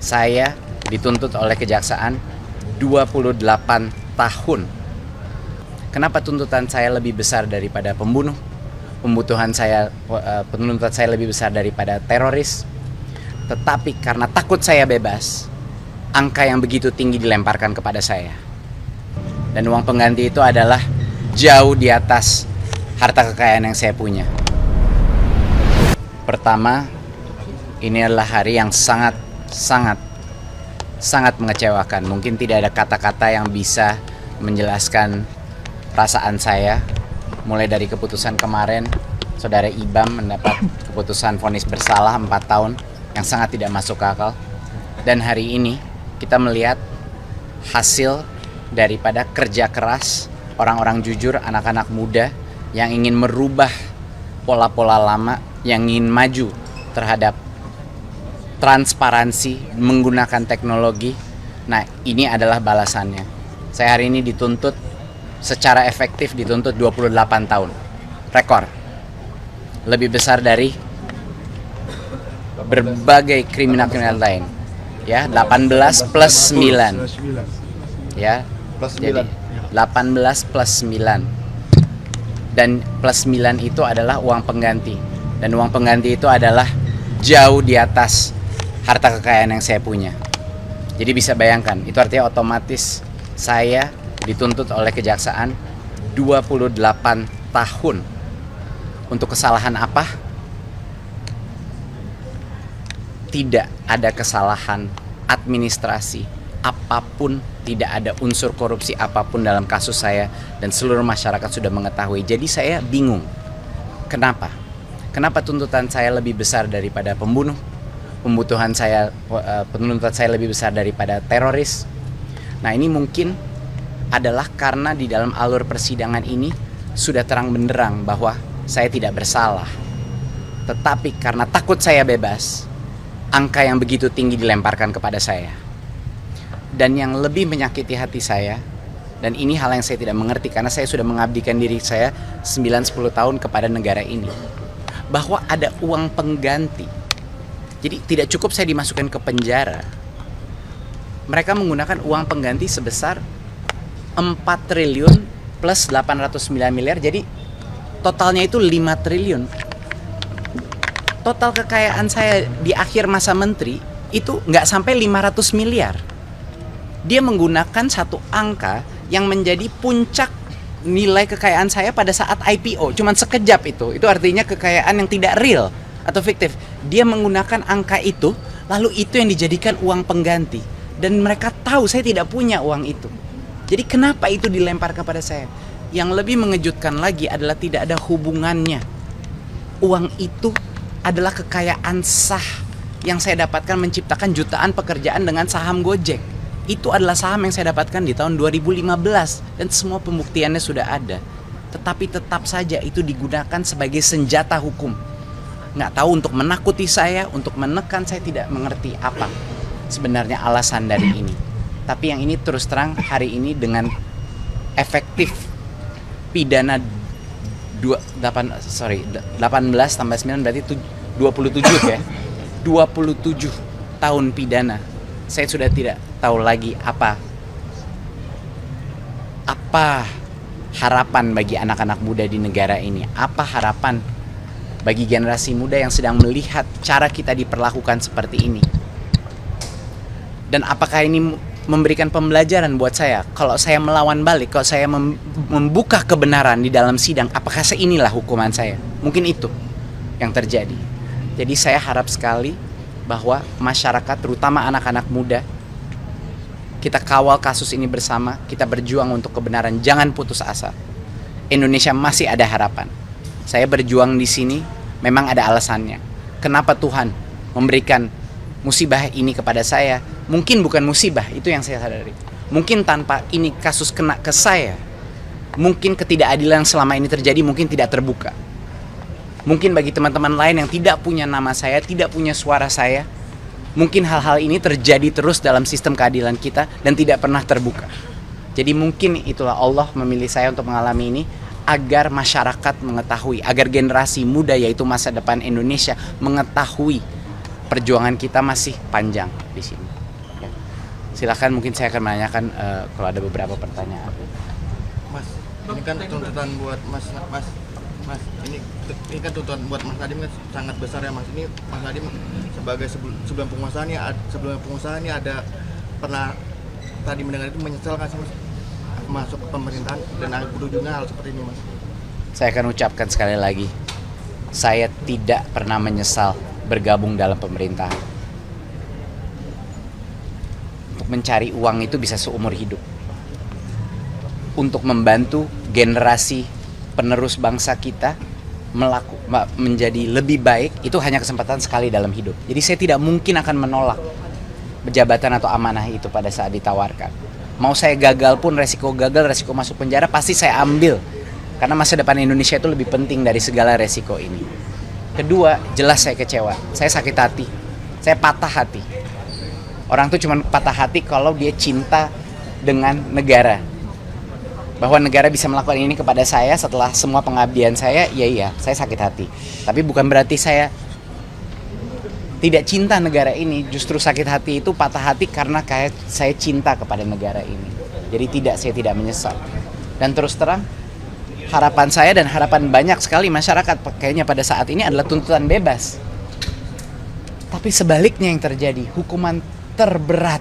Saya dituntut oleh kejaksaan 28 tahun. Kenapa tuntutan saya lebih besar daripada pembunuh? Penuntutan saya lebih besar daripada teroris. Tetapi karena takut saya bebas, angka yang begitu tinggi dilemparkan kepada saya. Dan uang pengganti itu adalah jauh di atas harta kekayaan yang saya punya. Pertama, ini adalah hari yang sangat mengecewakan. Mungkin tidak ada kata-kata yang bisa menjelaskan perasaan saya. Mulai dari keputusan kemarin, Saudara Ibam mendapat keputusan vonis bersalah 4 tahun yang sangat tidak masuk akal. Dan hari ini kita melihat hasil daripada kerja keras orang-orang jujur, anak-anak muda yang ingin merubah pola-pola lama, yang ingin maju terhadap transparansi menggunakan teknologi. Nah, ini adalah balasannya. Saya hari ini dituntut secara efektif, dituntut 28 tahun. Rekor. Lebih besar dari berbagai kriminal lain. Ya, 18 plus 9. Ya, jadi 18 plus 9. Dan plus 9 itu adalah uang pengganti. Dan uang pengganti itu adalah jauh di atas harta kekayaan yang saya punya. Jadi bisa bayangkan, itu artinya otomatis saya dituntut oleh kejaksaan 28 tahun. Untuk kesalahan apa? Tidak ada kesalahan administrasi apapun, tidak ada unsur korupsi apapun dalam kasus saya, dan seluruh masyarakat sudah mengetahui. Jadi saya bingung. Kenapa? Kenapa tuntutan saya lebih besar daripada pembunuh? Penuntutan saya lebih besar daripada teroris. Nah, ini mungkin adalah karena di dalam alur persidangan ini sudah terang benderang bahwa saya tidak bersalah. Tetapi karena takut saya bebas, angka yang begitu tinggi dilemparkan kepada saya. Dan yang lebih menyakiti hati saya, dan ini hal yang saya tidak mengerti karena saya sudah mengabdikan diri saya 9-10 tahun kepada negara ini, bahwa ada uang pengganti. Jadi tidak cukup saya dimasukkan ke penjara. Mereka menggunakan uang pengganti sebesar 4 triliun plus 809 miliar. Jadi totalnya itu 5 triliun. Total kekayaan saya di akhir masa menteri itu nggak sampai 500 miliar. Dia menggunakan satu angka yang menjadi puncak nilai kekayaan saya pada saat IPO. Cuman sekejap itu. Itu artinya kekayaan yang tidak real atau fiktif. Dia menggunakan angka itu, lalu itu yang dijadikan uang pengganti. Dan mereka tahu saya tidak punya uang itu. Jadi kenapa itu dilempar kepada saya? Yang lebih mengejutkan lagi adalah tidak ada hubungannya. Uang itu adalah kekayaan sah yang saya dapatkan menciptakan jutaan pekerjaan dengan saham Gojek. Itu adalah saham yang saya dapatkan di tahun 2015 dan semua pembuktiannya sudah ada. Tetapi tetap saja itu digunakan sebagai senjata hukum. Nggak tahu untuk menakuti saya, untuk menekan, saya tidak mengerti apa sebenarnya alasan dari ini. Tapi yang ini terus terang hari ini dengan efektif pidana 18 tambah 9 berarti 27 ya. 27 tahun pidana. Saya sudah tidak tahu lagi apa harapan bagi anak-anak muda di negara ini. Apa harapan bagi generasi muda yang sedang melihat cara kita diperlakukan seperti ini. Dan apakah ini memberikan pembelajaran buat saya? Kalau saya melawan balik, kalau saya membuka kebenaran di dalam sidang, apakah inilah hukuman saya? Mungkin itu yang terjadi. Jadi saya harap sekali bahwa masyarakat, terutama anak-anak muda, kita kawal kasus ini bersama, kita berjuang untuk kebenaran, jangan putus asa. Indonesia masih ada harapan. Saya berjuang di sini memang ada alasannya. Kenapa Tuhan memberikan musibah ini kepada saya? Mungkin bukan musibah, itu yang saya sadari. Mungkin tanpa ini kasus kena ke saya, mungkin ketidakadilan yang selama ini terjadi mungkin tidak terbuka. Mungkin bagi teman-teman lain yang tidak punya nama saya, tidak punya suara saya, mungkin hal-hal ini terjadi terus dalam sistem keadilan kita dan tidak pernah terbuka. Jadi mungkin itulah Allah memilih saya untuk mengalami ini, agar masyarakat mengetahui, agar generasi muda yaitu masa depan Indonesia mengetahui perjuangan kita masih panjang di sini. Ya. Silakan, mungkin saya akan menanyakan kalau ada beberapa pertanyaan. Mas, ini kan tuntutan buat Mas, ini kan tuntutan buat Mas Nadiem kan sangat besar ya Mas. Ini Mas Nadiem sebagai sebelum pengusaha ini ada pernah tadi mendengar itu menyesal kan sih Mas masuk ke pemerintahan dan berujungnya hal seperti ini Mas? Saya akan ucapkan sekali lagi, saya tidak pernah menyesal bergabung dalam pemerintahan. Untuk mencari uang itu bisa seumur hidup. Untuk membantu generasi penerus bangsa kita menjadi lebih baik, itu hanya kesempatan sekali dalam hidup. Jadi saya tidak mungkin akan menolak jabatan atau amanah itu pada saat ditawarkan. Mau saya gagal pun, resiko masuk penjara pasti saya ambil. Karena masa depan Indonesia itu lebih penting dari segala resiko ini. Kedua, jelas saya kecewa. Saya sakit hati. Saya patah hati. Orang tuh cuma patah hati kalau dia cinta dengan negara. Bahwa negara bisa melakukan ini kepada saya setelah semua pengabdian saya, iya, saya sakit hati. Tapi bukan berarti saya tidak cinta negara ini. Justru sakit hati itu patah hati karena saya cinta kepada negara ini. Jadi saya tidak menyesal. Dan terus terang, harapan saya dan harapan banyak sekali masyarakat kayaknya pada saat ini adalah tuntutan bebas. Tapi sebaliknya yang terjadi, hukuman terberat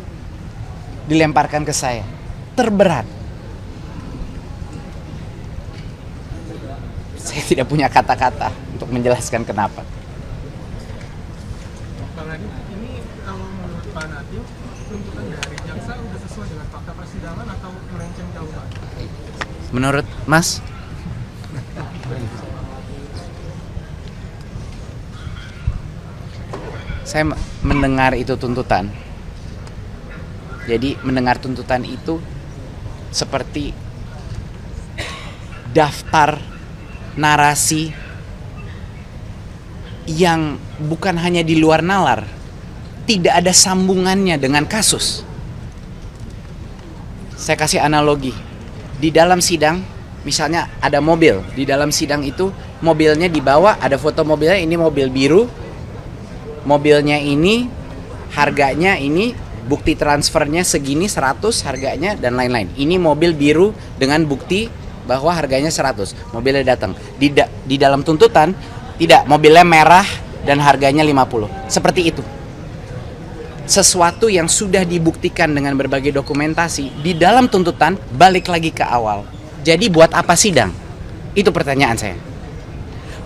dilemparkan ke saya. Terberat. Saya tidak punya kata-kata untuk menjelaskan kenapa. Pak Nadiem, ini kalau menurut Pak Nadiem, tuntutan dari jaksa sudah sesuai dengan fakta persidangan atau melenceng jauh, Pak? Menurut Mas? Saya mendengar itu tuntutan. Jadi mendengar tuntutan itu seperti daftar narasi yang bukan hanya di luar nalar, tidak ada sambungannya dengan kasus. Saya kasih analogi. Di dalam sidang, misalnya ada mobil, di dalam sidang itu mobilnya dibawa, ada foto mobilnya, ini mobil biru, mobilnya ini, harganya ini, bukti transfernya segini 100 harganya dan lain-lain. Ini mobil biru dengan bukti bahwa harganya 100, mobilnya datang. Di dalam tuntutan, tidak, mobilnya merah dan harganya 50. Seperti itu. Sesuatu yang sudah dibuktikan dengan berbagai dokumentasi, di dalam tuntutan balik lagi ke awal. Jadi buat apa sidang? Itu pertanyaan saya.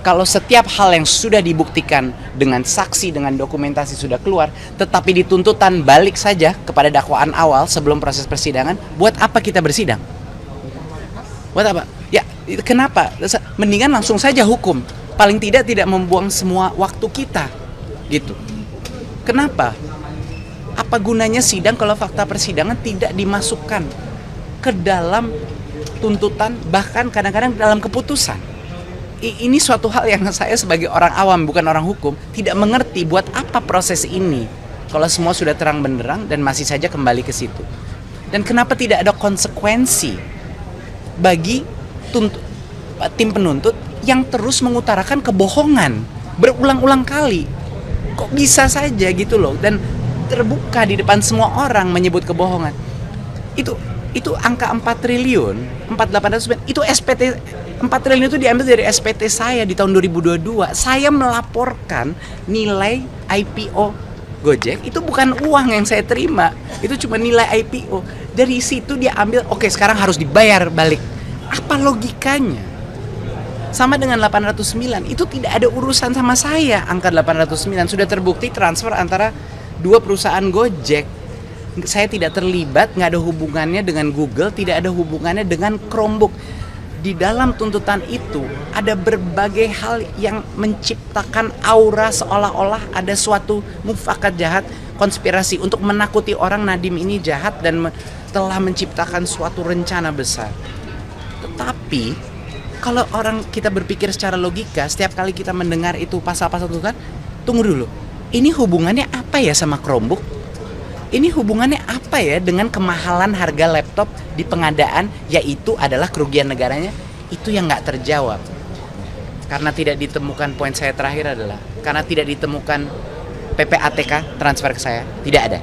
Kalau setiap hal yang sudah dibuktikan dengan saksi, dengan dokumentasi sudah keluar, tetapi di tuntutan balik saja kepada dakwaan awal sebelum proses persidangan, buat apa kita bersidang? Buat apa? Ya, kenapa? Mendingan langsung saja hukum. Paling tidak membuang semua waktu kita. Gitu. Kenapa? Apa gunanya sidang kalau fakta persidangan tidak dimasukkan ke dalam tuntutan, bahkan kadang-kadang dalam keputusan? Ini suatu hal yang saya sebagai orang awam, bukan orang hukum, tidak mengerti buat apa proses ini kalau semua sudah terang benderang dan masih saja kembali ke situ. Dan kenapa tidak ada konsekuensi bagi tim penuntut yang terus mengutarakan kebohongan berulang-ulang kali? Kok bisa saja gitu loh, dan terbuka di depan semua orang menyebut kebohongan. Itu angka 4 triliun, 4.800, itu SPT 4 triliun itu diambil dari SPT saya di tahun 2022. Saya melaporkan nilai IPO Gojek, itu bukan uang yang saya terima, itu cuma nilai IPO. Dari situ dia ambil, oke, sekarang harus dibayar balik. Apa logikanya? Sama dengan 809, itu tidak ada urusan sama saya. Angka 809 sudah terbukti transfer antara dua perusahaan Gojek. Saya tidak terlibat, nggak ada hubungannya dengan Google, tidak ada hubungannya dengan Chromebook. Di dalam tuntutan itu ada berbagai hal yang menciptakan aura seolah-olah ada suatu mufakat jahat, konspirasi untuk menakuti orang Nadiem ini jahat dan telah menciptakan suatu rencana besar. Tetapi kalau orang kita berpikir secara logika, setiap kali kita mendengar itu pasal-pasal tuntutan, tunggu dulu, ini hubungannya apa ya sama Chromebook? Ini hubungannya apa ya dengan kemahalan harga laptop di pengadaan, yaitu adalah kerugian negaranya? Itu yang nggak terjawab. Karena tidak ditemukan, poin saya terakhir adalah karena tidak ditemukan PPATK transfer ke saya, tidak ada.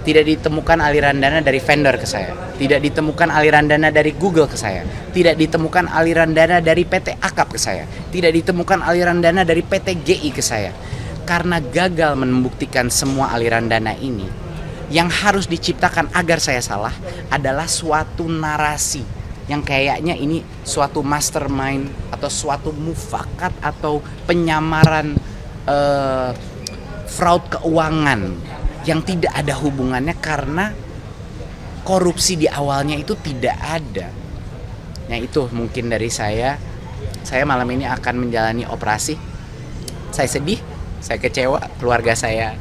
Tidak ditemukan aliran dana dari vendor ke saya, tidak ditemukan aliran dana dari Google ke saya, tidak ditemukan aliran dana dari PT Akap ke saya, tidak ditemukan aliran dana dari PT GI ke saya. Karena gagal membuktikan semua aliran dana ini, yang harus diciptakan agar saya salah adalah suatu narasi yang kayaknya ini suatu mastermind atau suatu mufakat atau penyamaran fraud keuangan yang tidak ada hubungannya karena korupsi di awalnya itu tidak ada. Nah itu mungkin dari saya malam ini akan menjalani operasi. Saya sedih, saya kecewa, keluarga saya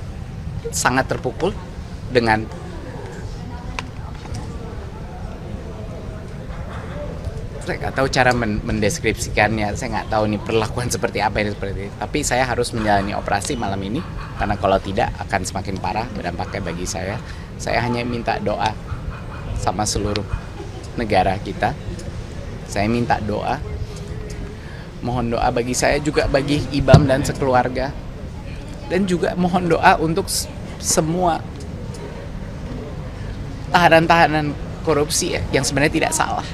sangat terpukul dengan saya nggak tahu cara mendeskripsikannya, saya nggak tahu nih perlakuan seperti apa ini seperti itu. Tapi saya harus menjalani operasi malam ini karena kalau tidak akan semakin parah berdampaknya bagi saya. Saya hanya minta doa sama seluruh negara kita. Saya minta doa, mohon doa bagi saya juga bagi Ibam dan sekeluarga, dan juga mohon doa untuk semua tahanan-tahanan korupsi yang sebenarnya tidak salah.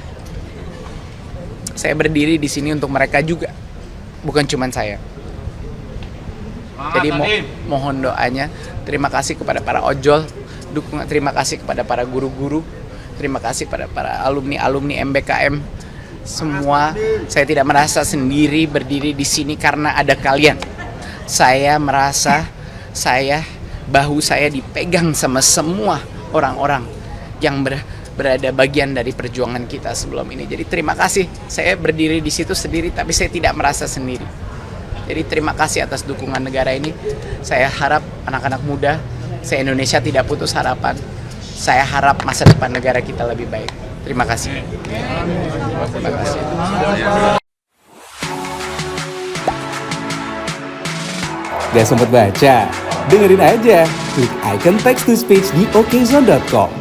Saya berdiri di sini untuk mereka juga, bukan cuma saya. Jadi mohon doanya. Terima kasih kepada para ojol, dukungan. Terima kasih kepada para guru-guru, terima kasih kepada para alumni MBKM. Semua, saya tidak merasa sendiri berdiri di sini karena ada kalian. Saya merasa bahu saya dipegang sama semua orang-orang yang berada bagian dari perjuangan kita sebelum ini. Jadi terima kasih. Saya berdiri di situ sendiri tapi saya tidak merasa sendiri. Jadi terima kasih atas dukungan negara ini. Saya harap anak-anak muda se-Indonesia tidak putus harapan. Saya harap masa depan negara kita lebih baik. Terima kasih. Terima kasih. Gak sempet baca? Dengerin aja. Klik icon text to speech di okezone.com.